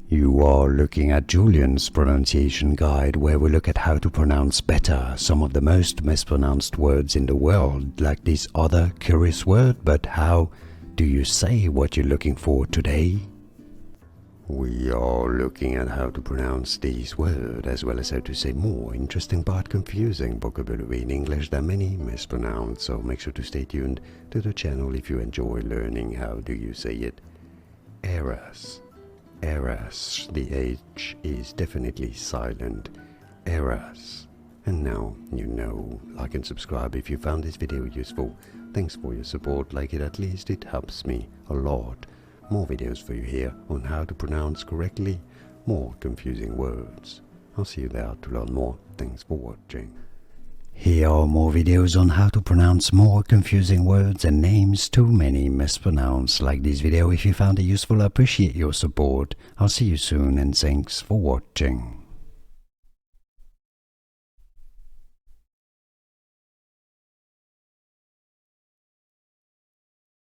You are looking at Julian's pronunciation guide, where we look at how to pronounce better some of the most mispronounced words in the world, like this other curious word. But how do you say what you're looking for today? We are looking at how to pronounce these words, as well as how to say more interesting but confusing vocabulary in English that many mispronounce, so make sure to stay tuned to the channel if you enjoy learning how do you say it. Heiress. Heiress. The H is definitely silent. Heiress. And now you know. Like and subscribe if you found this video useful. Thanks for your support, like it at least, it helps me a lot. More videos for you here on how to pronounce correctly more confusing words. I'll see you there to learn more. Thanks for watching. Here are more videos on how to pronounce more confusing words and names too many mispronounced. Like this video if you found it useful. I appreciate your support. I'll see you soon and thanks for watching.